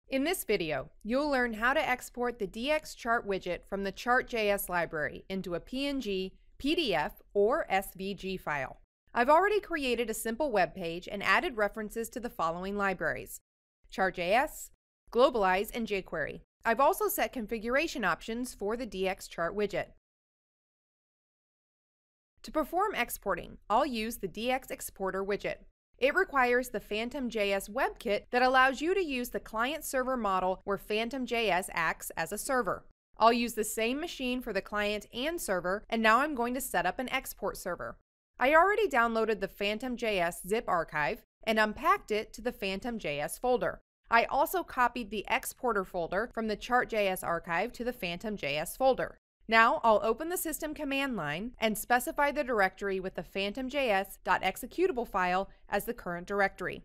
In this video, you'll learn how to export the DxChart widget from the Chart.js library into a PNG, PDF, or SVG file. I've already created a simple web page and added references to the following libraries: Chart.js, Globalize, and jQuery. I've also set configuration options for the DxChart widget. To perform exporting, I'll use the dxExporter widget. It requires the Phantom.js WebKit that allows you to use the client-server model where Phantom.js acts as a server. I'll use the same machine for the client and server, and now I'm going to set up an export server. I already downloaded the Phantom.js zip archive and unpacked it to the Phantom.js folder. I also copied the exporter folder from the Chart.js archive to the Phantom.js folder. Now I'll open the system command line and specify the directory with the Phantom.js.executable file as the current directory.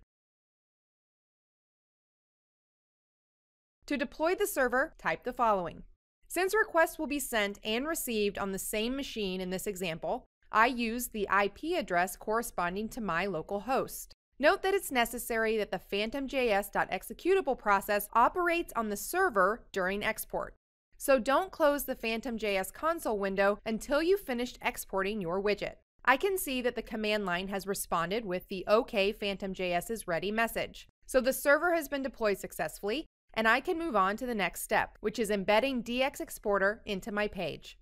To deploy the server, type the following. Since requests will be sent and received on the same machine in this example, I use the IP address corresponding to my local host. Note that it's necessary that the Phantom.js.executable process operates on the server during export. So don't close the Phantom.js console window until you've finished exporting your widget. I can see that the command line has responded with the OK, Phantom.js is ready message. So the server has been deployed successfully, and I can move on to the next step, which is embedding DX Exporter into my page.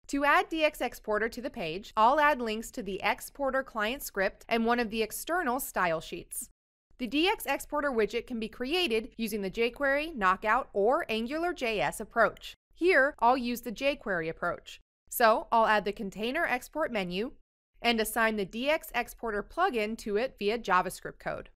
To add DX Exporter to the page, I'll add links to the Exporter client script and one of the external style sheets. The DX Exporter widget can be created using the jQuery, Knockout, or AngularJS approach. Here, I'll use the jQuery approach. So I'll add the container export menu and assign the DX Exporter plugin to it via JavaScript code.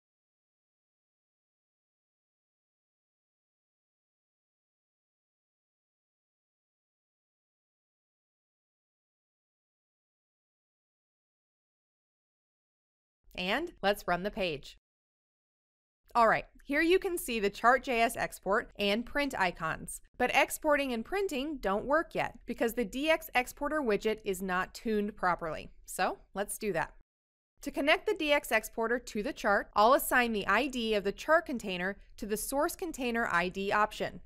And let's run the page. Alright, here you can see the Chart.js export and print icons. But exporting and printing don't work yet because the DX Exporter widget is not tuned properly. So let's do that. To connect the DX Exporter to the chart, I'll assign the ID of the chart container to the source container ID option.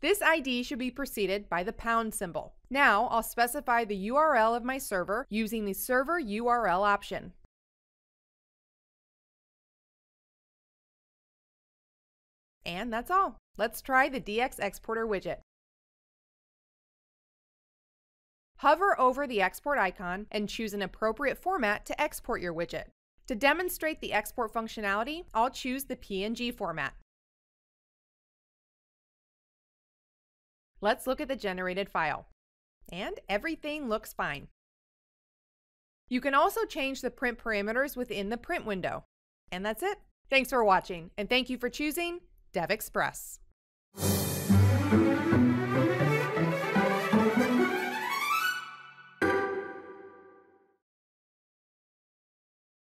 This ID should be preceded by the pound symbol. Now I'll specify the URL of my server using the server URL option. And that's all. Let's try the DX Exporter widget. Hover over the export icon and choose an appropriate format to export your widget. To demonstrate the export functionality, I'll choose the PNG format. Let's look at the generated file. And everything looks fine. You can also change the print parameters within the print window. And that's it. Thanks for watching, and thank you for choosing DevExpress.